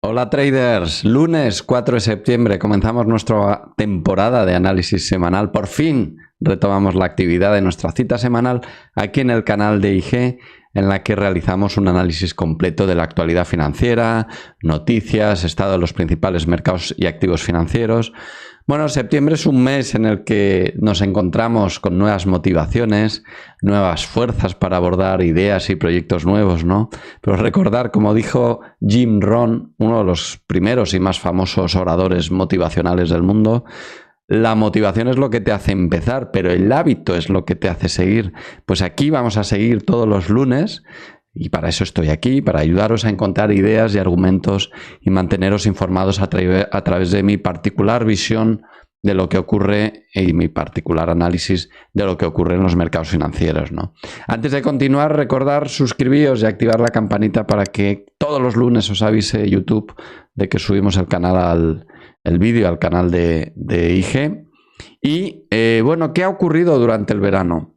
Hola traders, lunes 4 de septiembre comenzamos nuestra temporada de análisis semanal. Por fin retomamos la actividad de nuestra cita semanal aquí en el canal de IG, en la que realizamos un análisis completo de la actualidad financiera, noticias, estado de los principales mercados y activos financieros. Bueno, septiembre es un mes en el que nos encontramos con nuevas motivaciones, nuevas fuerzas para abordar ideas y proyectos nuevos, ¿no? Pero recordar, como dijo Jim Rohn, uno de los primeros y más famosos oradores motivacionales del mundo, la motivación es lo que te hace empezar, pero el hábito es lo que te hace seguir. Pues aquí vamos a seguir todos los lunes. Y para eso estoy aquí, para ayudaros a encontrar ideas y argumentos y manteneros informados a través de mi particular visión de lo que ocurre y mi particular análisis de lo que ocurre en los mercados financieros, ¿no? Antes de continuar, recordar suscribiros y activar la campanita para que todos los lunes os avise YouTube de que subimos el vídeo al canal de IG. Y bueno, ¿qué ha ocurrido durante el verano?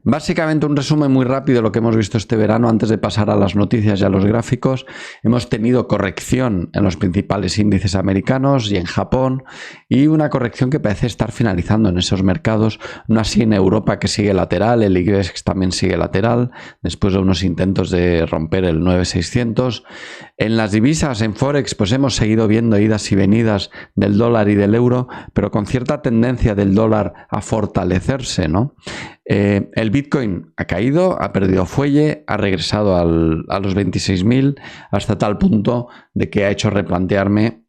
Básicamente un resumen muy rápido de lo que hemos visto este verano antes de pasar a las noticias y a los gráficos. Hemos tenido corrección en los principales índices americanos y en Japón, y una corrección que parece estar finalizando en esos mercados, no así en Europa, que sigue lateral. El IBEX también sigue lateral después de unos intentos de romper el 9600. En las divisas, en Forex, pues hemos seguido viendo idas y venidas del dólar y del euro, pero con cierta tendencia del dólar a fortalecerse, ¿no? El Bitcoin ha caído, ha perdido fuelle, ha regresado a los 26.000 hasta tal punto de que ha hecho replantearme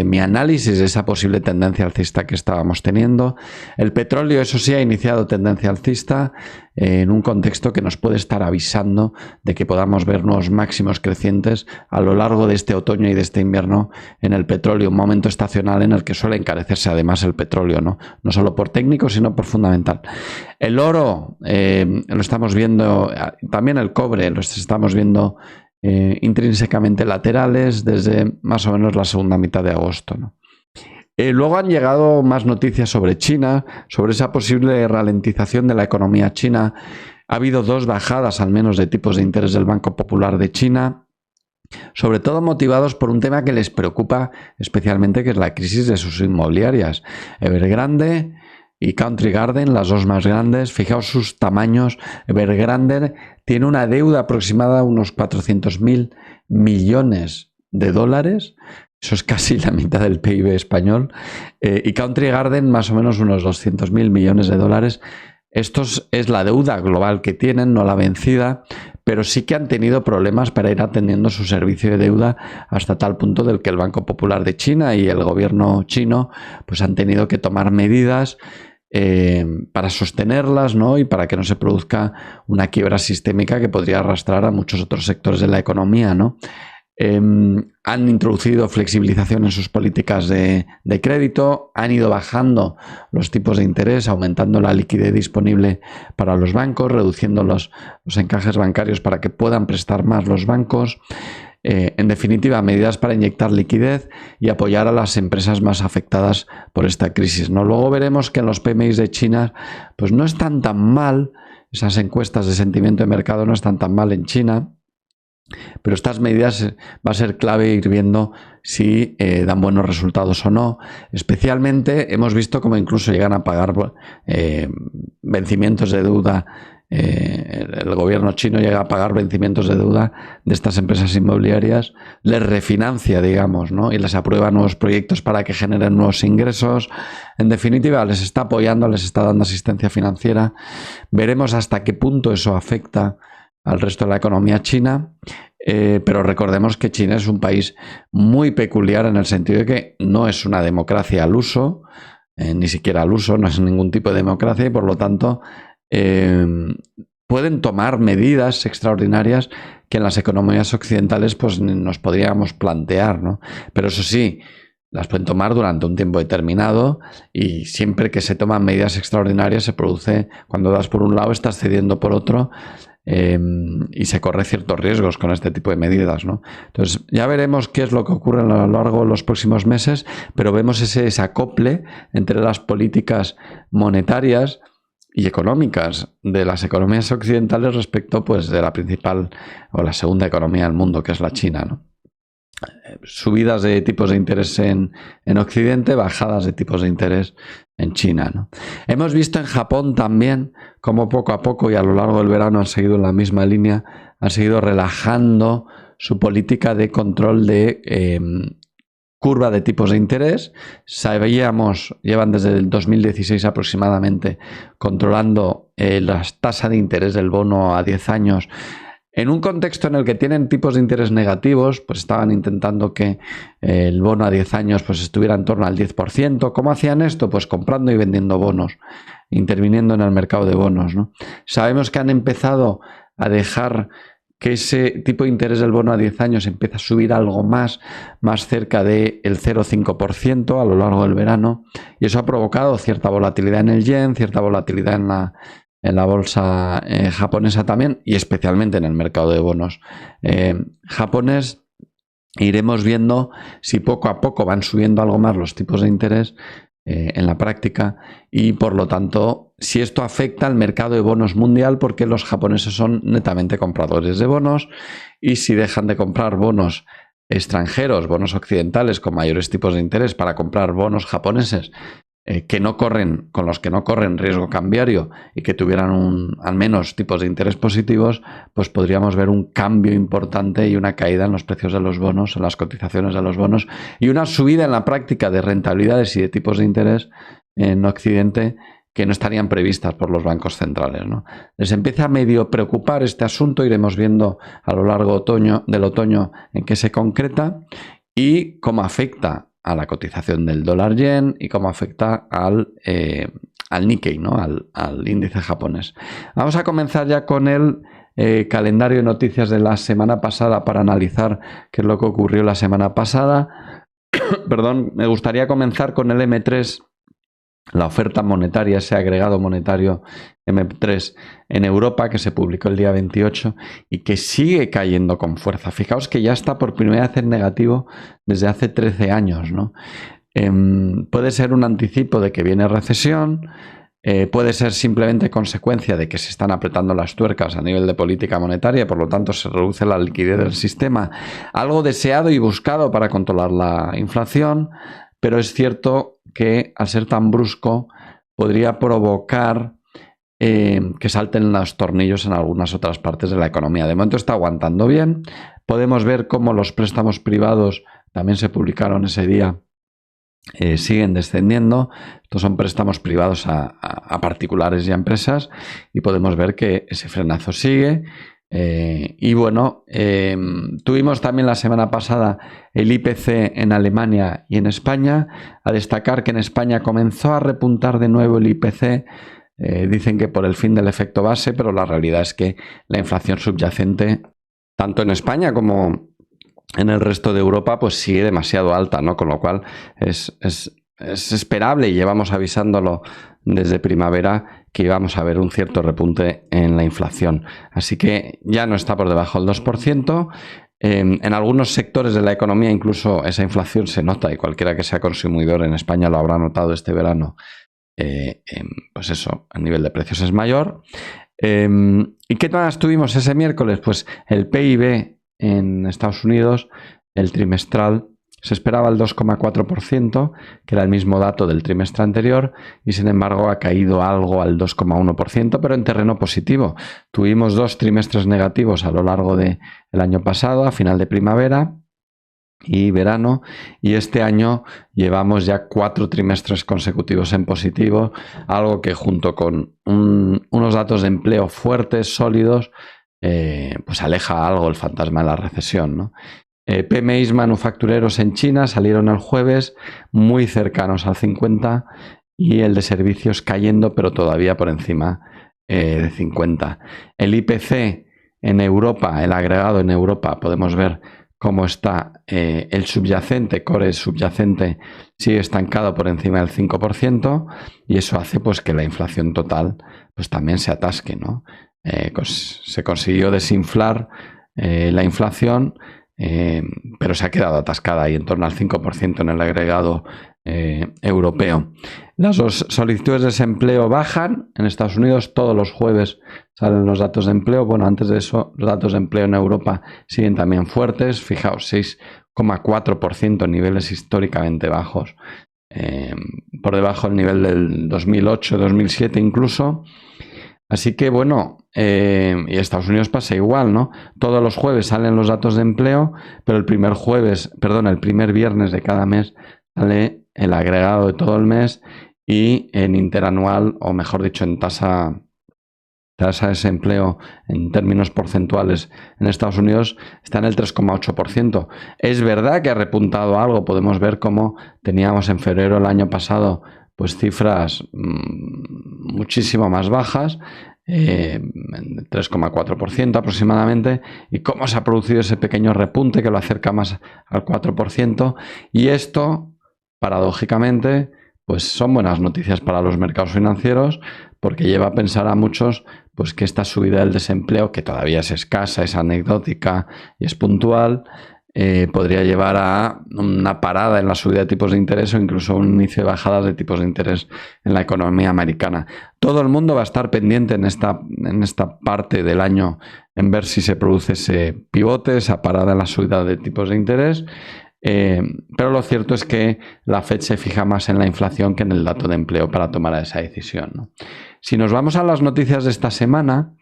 mi análisis de esa posible tendencia alcista que estábamos teniendo. El petróleo, eso sí, ha iniciado tendencia alcista en un contexto que nos puede estar avisando de que podamos ver nuevos máximos crecientes a lo largo de este otoño y de este invierno en el petróleo, un momento estacional en el que suele encarecerse además el petróleo, no solo por técnico, sino por fundamental. El oro lo estamos viendo, también el cobre lo estamos viendo intrínsecamente laterales desde más o menos la segunda mitad de agosto, ¿no? Luego han llegado más noticias sobre China, sobre esa posible ralentización de la economía china. Ha habido dos bajadas al menos de tipos de interés del Banco Popular de China, sobre todo motivados por un tema que les preocupa especialmente, que es la crisis de sus inmobiliarias. Evergrande y Country Garden, las dos más grandes. Fijaos sus tamaños. Evergrande tiene una deuda aproximada a unos 400.000 millones de dólares. Eso es casi la mitad del PIB español. Y Country Garden más o menos unos 200.000 millones de dólares. Esto es la deuda global que tienen, no la vencida, pero sí que han tenido problemas para ir atendiendo su servicio de deuda hasta tal punto del que el Banco Popular de China y el gobierno chino pues han tenido que tomar medidas para sostenerlas, ¿no? Y para que no se produzca una quiebra sistémica que podría arrastrar a muchos otros sectores de la economía, ¿no? Han introducido flexibilización en sus políticas de crédito, han ido bajando los tipos de interés, aumentando la liquidez disponible para los bancos, reduciendo los encajes bancarios para que puedan prestar más los bancos. En definitiva, medidas para inyectar liquidez y apoyar a las empresas más afectadas por esta crisis, ¿no? Luego veremos que en los PMIs de China pues no están tan mal, esas encuestas de sentimiento de mercado no están tan mal en China, pero estas medidas va a ser clave ir viendo si dan buenos resultados o no. Especialmente hemos visto cómo incluso llegan a pagar vencimientos de deuda. El gobierno chino llega a pagar vencimientos de deuda de estas empresas inmobiliarias, les refinancia, digamos, ¿no? Y les aprueba nuevos proyectos para que generen nuevos ingresos. En definitiva, les está apoyando, les está dando asistencia financiera. Veremos hasta qué punto eso afecta al resto de la economía china, pero recordemos que China es un país muy peculiar en el sentido de que no es una democracia al uso, ni siquiera al uso, no es ningún tipo de democracia, y por lo tanto pueden tomar medidas extraordinarias que en las economías occidentales pues nos podríamos plantear, ¿no? Pero eso sí, las pueden tomar durante un tiempo determinado, y siempre que se toman medidas extraordinarias se produce, cuando das por un lado estás cediendo por otro, y se corre ciertos riesgos con este tipo de medidas, ¿no? Entonces ya veremos qué es lo que ocurre a lo largo de los próximos meses, pero vemos ese acople entre las políticas monetarias y económicas de las economías occidentales respecto pues de la principal o la segunda economía del mundo, que es la China, ¿no? subidas de tipos de interés en Occidente, bajadas de tipos de interés en China, ¿no? Hemos visto en Japón también cómo poco a poco y a lo largo del verano han seguido en la misma línea, han seguido relajando su política de control de curva de tipos de interés. Sabíamos, llevan desde el 2016 aproximadamente controlando la tasa de interés del bono a 10 años. En un contexto en el que tienen tipos de interés negativos, pues estaban intentando que el bono a 10 años pues estuviera en torno al 10%. ¿Cómo hacían esto? Pues comprando y vendiendo bonos, interviniendo en el mercado de bonos, ¿no? Sabemos que han empezado a dejar que ese tipo de interés del bono a 10 años empieza a subir algo más cerca del 0,5% a lo largo del verano, y eso ha provocado cierta volatilidad en el yen, cierta volatilidad en la bolsa japonesa también, y especialmente en el mercado de bonos japonés. Iremos viendo si poco a poco van subiendo algo más los tipos de interés en la práctica, y por lo tanto si esto afecta al mercado de bonos mundial, porque los japoneses son netamente compradores de bonos, y si dejan de comprar bonos extranjeros, bonos occidentales con mayores tipos de interés para comprar bonos japoneses que no corren, con los que no corren riesgo cambiario y que tuvieran al menos tipos de interés positivos, pues podríamos ver un cambio importante y una caída en los precios de los bonos, en las cotizaciones de los bonos, y una subida en la práctica de rentabilidades y de tipos de interés en Occidente que no estarían previstas por los bancos centrales, ¿no? Les empieza a medio preocupar este asunto. Iremos viendo a lo largo del otoño en qué se concreta y cómo afecta a la cotización del dólar yen y cómo afecta al Nikkei, ¿no? al índice japonés. Vamos a comenzar ya con el calendario de noticias de la semana pasada para analizar qué es lo que ocurrió la semana pasada. Perdón, me gustaría comenzar con el M3, la oferta monetaria, ese agregado monetario M3 en Europa, que se publicó el día 28 y que sigue cayendo con fuerza. Fijaos que ya está por primera vez en negativo desde hace 13 años, ¿no? Puede ser un anticipo de que viene recesión, puede ser simplemente consecuencia de que se están apretando las tuercas a nivel de política monetaria, por lo tanto se reduce la liquidez del sistema, algo deseado y buscado para controlar la inflación, pero es cierto que al ser tan brusco podría provocar que salten los tornillos en algunas otras partes de la economía. De momento está aguantando bien. Podemos ver cómo los préstamos privados, también se publicaron ese día, siguen descendiendo. Estos son préstamos privados a particulares y a empresas, y podemos ver que ese frenazo sigue. Y bueno, tuvimos también la semana pasada el IPC en Alemania y en España. A destacar que en España comenzó a repuntar de nuevo el IPC. Dicen que por el fin del efecto base, pero la realidad es que la inflación subyacente, tanto en España como en el resto de Europa, pues sigue demasiado alta, ¿no? Con lo cual es esperable, y llevamos avisándolo desde primavera, que íbamos a ver un cierto repunte en la inflación. Así que ya no está por debajo del 2%. En algunos sectores de la economía incluso esa inflación se nota, y cualquiera que sea consumidor en España lo habrá notado este verano. Pues eso, a nivel de precios es mayor. ¿Y qué más tuvimos ese miércoles? Pues el PIB en Estados Unidos, el trimestral, se esperaba el 2,4%, que era el mismo dato del trimestre anterior, y sin embargo ha caído algo al 2,1%, pero en terreno positivo. Tuvimos 2 trimestres negativos a lo largo del año pasado, a final de primavera y verano, y este año llevamos ya 4 trimestres consecutivos en positivo, algo que junto con unos datos de empleo fuertes, sólidos, pues aleja algo el fantasma de la recesión, ¿no? PMIs manufactureros en China salieron el jueves muy cercanos al 50, y el de servicios cayendo, pero todavía por encima de 50. El IPC en Europa, el agregado en Europa, podemos ver cómo está el subyacente, core subyacente, sigue estancado por encima del 5%, y eso hace pues que la inflación total pues también se atasque, ¿no? Pues se consiguió desinflar la inflación, pero se ha quedado atascada ahí en torno al 5% en el agregado europeo. Las solicitudes de desempleo bajan en Estados Unidos. Todos los jueves salen los datos de empleo. Bueno, antes de eso, los datos de empleo en Europa siguen también fuertes. Fijaos, 3,4%, niveles históricamente bajos, por debajo del nivel del 2008-2007 incluso. Así que bueno, y Estados Unidos pasa igual, ¿no? Todos los jueves salen los datos de empleo, pero el primer viernes de cada mes sale el agregado de todo el mes, y en interanual, o mejor dicho, en tasa de desempleo en términos porcentuales en Estados Unidos está en el 3,8%. Es verdad que ha repuntado algo. Podemos ver cómo teníamos en febrero del año pasado pues cifras muchísimo más bajas, 3,4% aproximadamente, y cómo se ha producido ese pequeño repunte que lo acerca más al 4%, y esto, paradójicamente, pues son buenas noticias para los mercados financieros, porque lleva a pensar a muchos pues que esta subida del desempleo, que todavía es escasa, es anecdótica y es puntual, podría llevar a una parada en la subida de tipos de interés, o incluso un inicio de bajadas de tipos de interés en la economía americana. Todo el mundo va a estar pendiente en esta parte del año en ver si se produce ese pivote, esa parada en la subida de tipos de interés. Pero lo cierto es que la Fed se fija más en la inflación que en el dato de empleo para tomar esa decisión, ¿no? Si nos vamos a las noticias de esta semana,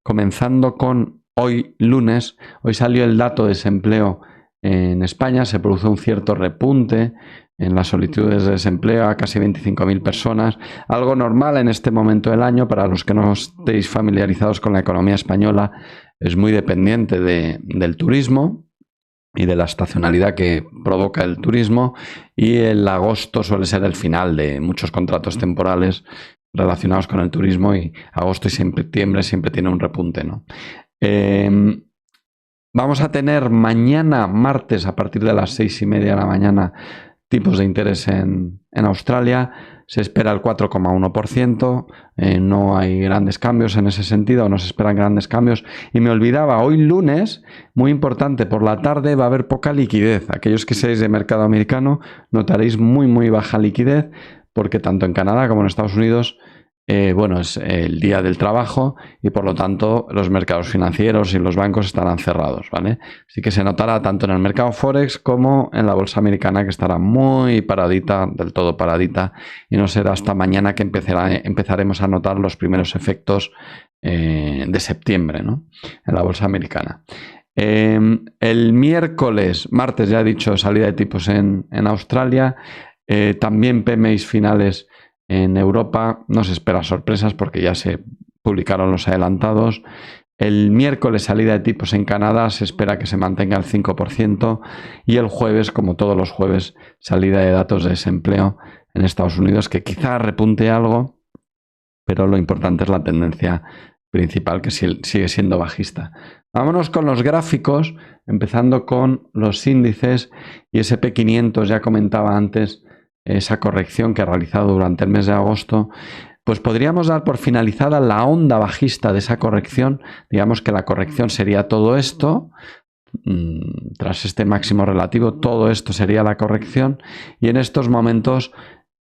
comenzando con hoy lunes, hoy salió el dato de desempleo en España. Se produjo un cierto repunte en las solicitudes de desempleo a casi 25.000 personas, algo normal en este momento del año. Para los que no estéis familiarizados con la economía española, es muy dependiente del turismo y de la estacionalidad que provoca el turismo, y el agosto suele ser el final de muchos contratos temporales relacionados con el turismo, y agosto y septiembre siempre tiene un repunte, ¿no? Vamos a tener mañana, martes, a partir de las 6:30 de la mañana, tipos de interés en Australia. Se espera el 4,1%, no hay grandes cambios en ese sentido, no se esperan grandes cambios. Y me olvidaba, hoy lunes, muy importante, por la tarde va a haber poca liquidez. Aquellos que seáis de mercado americano notaréis muy baja liquidez, porque tanto en Canadá como en Estados Unidos, es el día del trabajo, y por lo tanto los mercados financieros y los bancos estarán cerrados, ¿vale? Así que se notará tanto en el mercado Forex como en la bolsa americana, que estará muy paradita, del todo paradita, y no será hasta mañana que empezaremos a notar los primeros efectos de septiembre, ¿no?, en la bolsa americana. El martes ya he dicho, salida de tipos en Australia, también PMIs finales en Europa. No se esperan sorpresas porque ya se publicaron los adelantados. El miércoles, salida de tipos en Canadá, se espera que se mantenga el 5%, y el jueves, como todos los jueves, salida de datos de desempleo en Estados Unidos, que quizá repunte algo, pero lo importante es la tendencia principal, que sigue siendo bajista. Vámonos con los gráficos, empezando con los índices y SP500. Ya comentaba antes esa corrección que ha realizado durante el mes de agosto. Pues podríamos dar por finalizada la onda bajista de esa corrección. Digamos que la corrección sería todo esto. Tras este máximo relativo, todo esto sería la corrección, y en estos momentos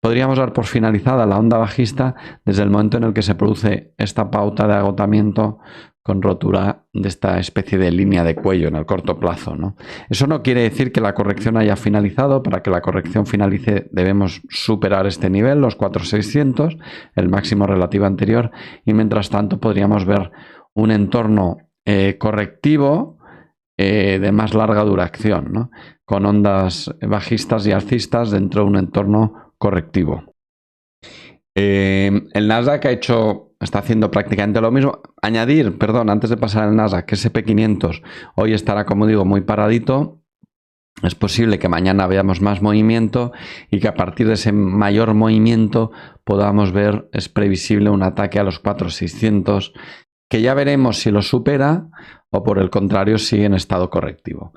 podríamos dar por finalizada la onda bajista desde el momento en el que se produce esta pauta de agotamiento con rotura de esta especie de línea de cuello en el corto plazo, ¿no? Eso no quiere decir que la corrección haya finalizado. Para que la corrección finalice debemos superar este nivel, los 4.600, el máximo relativo anterior, y mientras tanto podríamos ver un entorno correctivo de más larga duración, ¿no?, con ondas bajistas y alcistas dentro de un entorno correctivo. El Nasdaq está haciendo prácticamente lo mismo. Antes de pasar al Nasdaq, que SP500 hoy estará, como digo, muy paradito. Es posible que mañana veamos más movimiento, y que a partir de ese mayor movimiento podamos ver, es previsible, un ataque a los 4.600, que ya veremos si lo supera o por el contrario sigue en estado correctivo.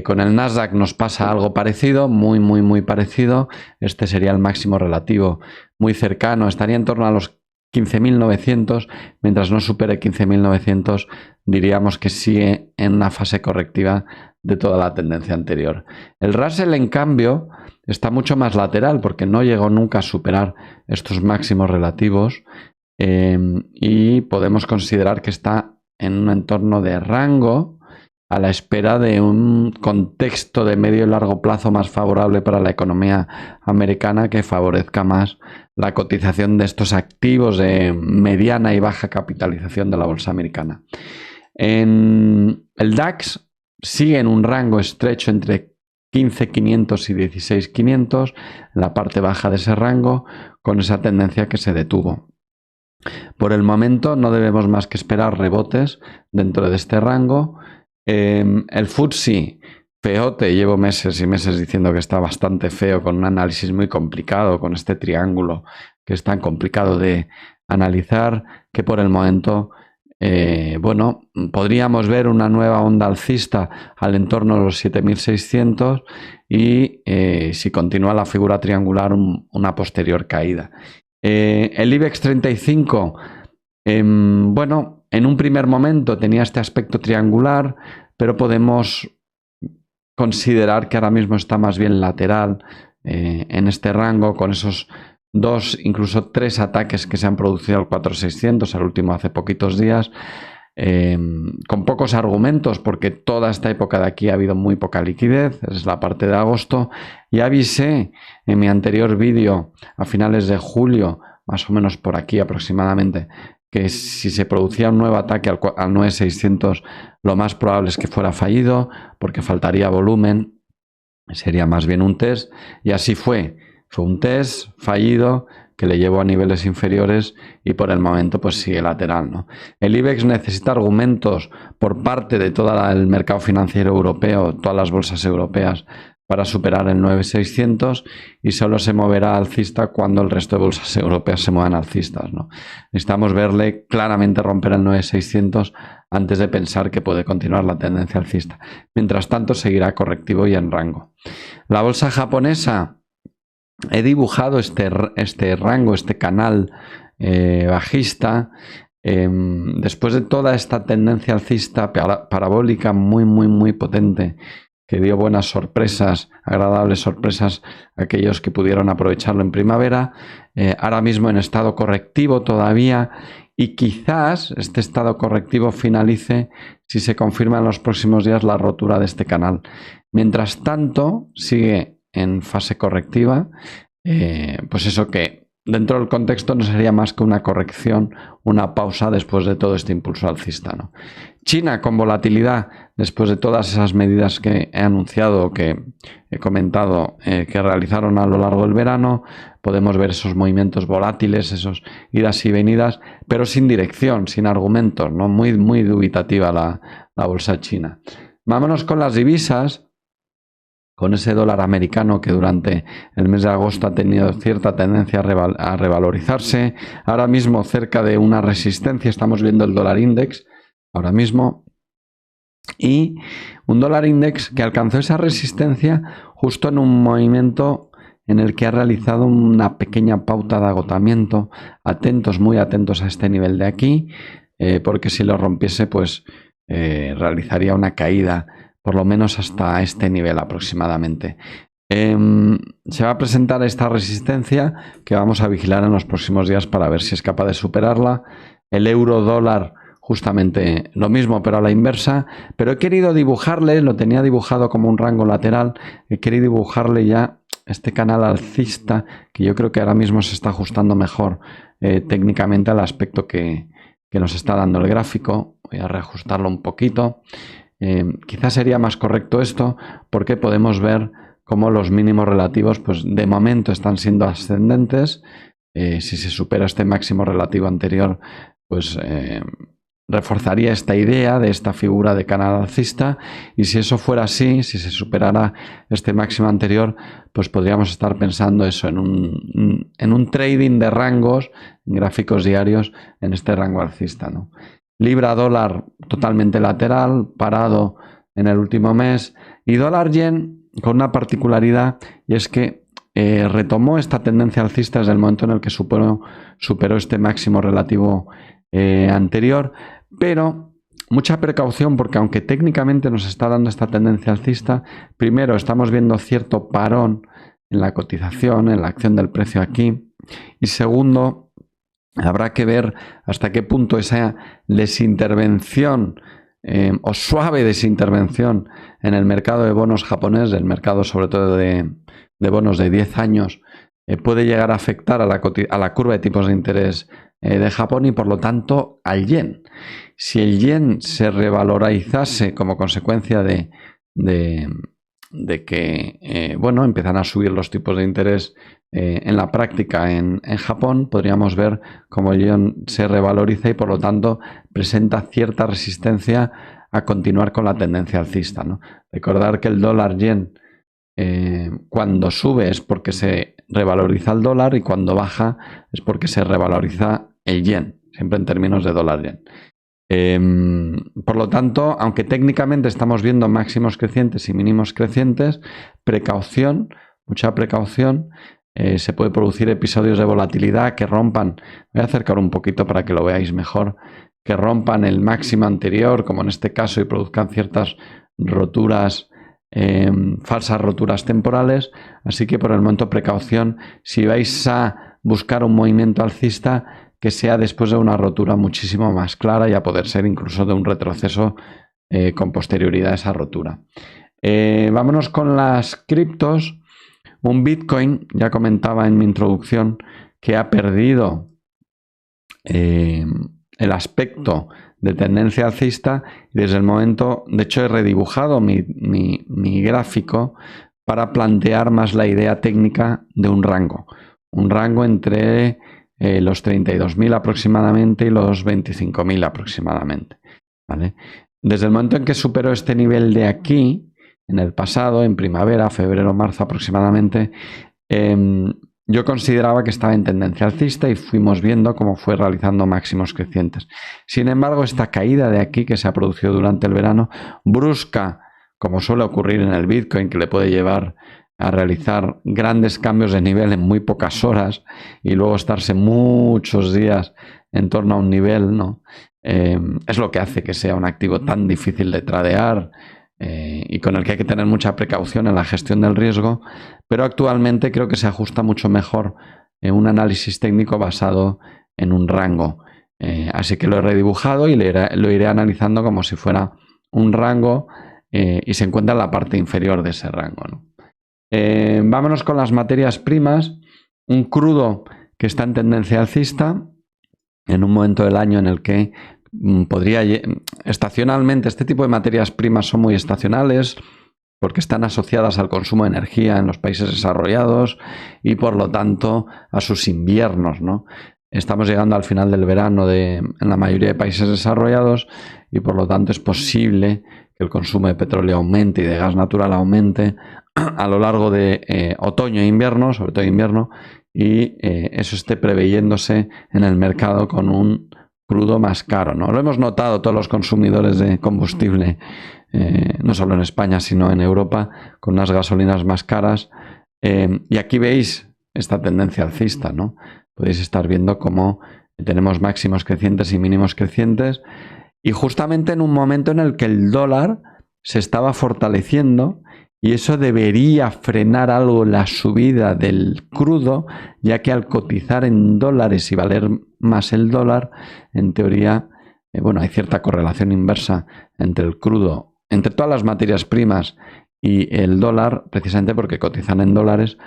Con el Nasdaq nos pasa algo parecido, muy parecido. Este sería el máximo relativo muy cercano, estaría en torno a los 15.900. Mientras no supere 15.900, diríamos que sigue en una fase correctiva de toda la tendencia anterior. El Russell, en cambio, está mucho más lateral, porque no llegó nunca a superar estos máximos relativos, y podemos considerar que está en un entorno de rango a la espera de un contexto de medio y largo plazo más favorable para la economía americana, que favorezca más la cotización de estos activos de mediana y baja capitalización de la bolsa americana. El DAX sigue en un rango estrecho entre 15.500 y 16.500, en la parte baja de ese rango, con esa tendencia que se detuvo. Por el momento no debemos más que esperar rebotes dentro de este rango. El FTSE, feote, llevo meses y meses diciendo que está bastante feo, con un análisis muy complicado, con este triángulo que es tan complicado de analizar, que por el momento, bueno, podríamos ver una nueva onda alcista al entorno de los 7.600 y si continúa la figura triangular, una posterior caída. El IBEX 35, bueno, en un primer momento tenía este aspecto triangular, pero podemos considerar que ahora mismo está más bien lateral en este rango, con esos 2, incluso 3 ataques que se han producido al 4.600, al último hace poquitos días, con pocos argumentos, porque toda esta época de aquí ha habido muy poca liquidez, es la parte de agosto. Ya avisé en mi anterior vídeo a finales de julio, más o menos por aquí aproximadamente, que si se producía un nuevo ataque al 9.600, lo más probable es que fuera fallido, porque faltaría volumen, sería más bien un test, y así fue. Fue un test fallido que le llevó a niveles inferiores y por el momento pues sigue lateral, ¿no? El IBEX necesita argumentos por parte de todo el mercado financiero europeo, todas las bolsas europeas, para superar el 9.600, y solo se moverá alcista cuando el resto de bolsas europeas se muevan alcistas, ¿no? Necesitamos verle claramente romper el 9.600 antes de pensar que puede continuar la tendencia alcista. Mientras tanto, seguirá correctivo y en rango. La bolsa japonesa, he dibujado este rango, este canal bajista, después de toda esta tendencia alcista parabólica muy potente, que dio buenas sorpresas, agradables sorpresas a aquellos que pudieron aprovecharlo en primavera, ahora mismo en estado correctivo todavía, y quizás este estado correctivo finalice si se confirma en los próximos días la rotura de este canal. Mientras tanto, sigue en fase correctiva, pues eso, que dentro del contexto no sería más que una corrección, una pausa después de todo este impulso alcista, ¿no? China con volatilidad, después de todas esas medidas que he anunciado, que he comentado, que realizaron a lo largo del verano, podemos ver esos movimientos volátiles, esos idas y venidas, pero sin dirección, sin argumentos, ¿no? Muy dubitativa la bolsa china. Vámonos con las divisas. Con ese dólar americano que durante el mes de agosto ha tenido cierta tendencia a revalorizarse, ahora mismo cerca de una resistencia, estamos viendo el dólar index ahora mismo, y un dólar index que alcanzó esa resistencia justo en un movimiento en el que ha realizado una pequeña pauta de agotamiento. Atentos, muy atentos a este nivel de aquí, porque si lo rompiese, pues realizaría una caída por lo menos hasta este nivel aproximadamente. Se va a presentar esta resistencia que vamos a vigilar en los próximos días para ver si es capaz de superarla. El euro dólar justamente lo mismo, pero a la inversa. Pero he querido dibujarle, lo tenía dibujado como un rango lateral, he querido dibujarle ya este canal alcista, que yo creo que ahora mismo se está ajustando mejor técnicamente al aspecto que nos está dando el gráfico. Voy a reajustarlo un poquito. Quizás sería más correcto esto, porque podemos ver cómo los mínimos relativos pues de momento están siendo ascendentes. Si se supera este máximo relativo anterior, pues reforzaría esta idea de esta figura de canal alcista, y si eso fuera así, si se superara este máximo anterior, pues podríamos estar pensando eso en un trading de rangos, en gráficos diarios, en este rango alcista, ¿no? Libra dólar totalmente lateral, parado en el último mes, y dólar yen con una particularidad, y es que retomó esta tendencia alcista desde el momento en el que superó este máximo relativo anterior, pero mucha precaución, porque aunque técnicamente nos está dando esta tendencia alcista, primero estamos viendo cierto parón en la cotización, en la acción del precio aquí, y segundo, habrá que ver hasta qué punto esa desintervención o suave desintervención en el mercado de bonos japonés, el mercado sobre todo de bonos de 10 años, puede llegar a afectar a la curva de tipos de interés de Japón y por lo tanto al yen. Si el yen se revalorizase como consecuencia de que empiezan a subir los tipos de interés en la práctica en Japón, podríamos ver cómo el yen se revaloriza y por lo tanto presenta cierta resistencia a continuar con la tendencia alcista, ¿no? Recordar que el dólar yen cuando sube es porque se revaloriza el dólar y cuando baja es porque se revaloriza el yen, siempre en términos de dólar yen. Por lo tanto, aunque técnicamente estamos viendo máximos crecientes y mínimos crecientes, precaución, mucha precaución. Se puede producir episodios de volatilidad que rompan, voy a acercar un poquito para que lo veáis mejor, que rompan el máximo anterior, como en este caso, y produzcan ciertas roturas, falsas roturas temporales. Así que por el momento precaución, si vais a buscar un movimiento alcista, que sea después de una rotura muchísimo más clara y a poder ser incluso de un retroceso con posterioridad a esa rotura. Vámonos con las criptos. Un Bitcoin, ya comentaba en mi introducción, que ha perdido el aspecto de tendencia alcista y desde el momento, de hecho he redibujado mi gráfico para plantear más la idea técnica de un rango entre los 32.000 aproximadamente y los 25.000 aproximadamente, ¿vale? Desde el momento en que superó este nivel de aquí, en el pasado, en primavera, febrero, marzo aproximadamente, yo consideraba que estaba en tendencia alcista y fuimos viendo cómo fue realizando máximos crecientes. Sin embargo, esta caída de aquí que se ha producido durante el verano, brusca, como suele ocurrir en el Bitcoin, que le puede llevar a realizar grandes cambios de nivel en muy pocas horas y luego estarse muchos días en torno a un nivel, ¿no? Es lo que hace que sea un activo tan difícil de tradear y con el que hay que tener mucha precaución en la gestión del riesgo, pero actualmente creo que se ajusta mucho mejor un análisis técnico basado en un rango. Así que lo he redibujado y lo iré analizando como si fuera un rango y se encuentra en la parte inferior de ese rango, ¿no? Vámonos con las materias primas. Un crudo que está en tendencia alcista en un momento del año en el que podría estacionalmente, este tipo de materias primas son muy estacionales porque están asociadas al consumo de energía en los países desarrollados y por lo tanto a sus inviernos, ¿no? Estamos llegando al final del verano en la mayoría de países desarrollados y por lo tanto es posible que el consumo de petróleo aumente y de gas natural aumente a lo largo de otoño e invierno, sobre todo invierno, y eso esté preveyéndose en el mercado con un crudo más caro, ¿no? Lo hemos notado todos los consumidores de combustible, no solo en España, sino en Europa, con unas gasolinas más caras. Y aquí veis esta tendencia alcista, ¿no? Podéis estar viendo cómo tenemos máximos crecientes y mínimos crecientes. Y justamente en un momento en el que el dólar se estaba fortaleciendo y eso debería frenar algo la subida del crudo, ya que al cotizar en dólares y valer más el dólar, en teoría, hay cierta correlación inversa entre el crudo, entre todas las materias primas y el dólar, precisamente porque cotizan en dólares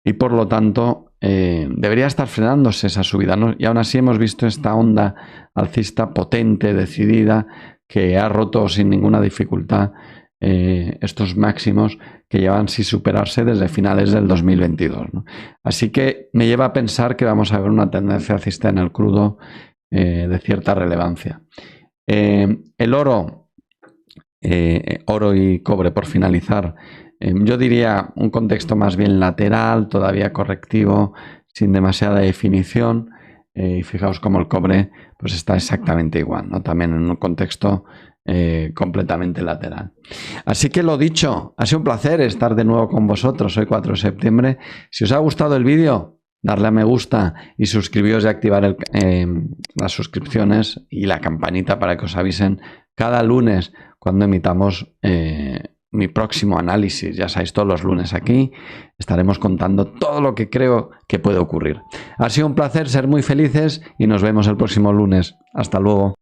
y por lo tanto debería estar frenándose esa subida, ¿no? Y aún así hemos visto esta onda alcista potente, decidida, que ha roto sin ninguna dificultad estos máximos que llevan sin superarse desde finales del 2022, ¿no? Así que me lleva a pensar que vamos a ver una tendencia alcista en el crudo de cierta relevancia. El oro y cobre, por finalizar, yo diría un contexto más bien lateral, todavía correctivo, sin demasiada definición. Y fijaos cómo el cobre pues está exactamente igual, ¿no? También en un contexto completamente lateral. Así que lo dicho, ha sido un placer estar de nuevo con vosotros hoy 4 de septiembre. Si os ha gustado el vídeo, darle a me gusta y suscribiros y activar las suscripciones y la campanita para que os avisen cada lunes cuando emitamos mi próximo análisis. Ya sabéis, todos los lunes aquí estaremos contando todo lo que creo que puede ocurrir. Ha sido un placer, ser muy felices y nos vemos el próximo lunes. Hasta luego.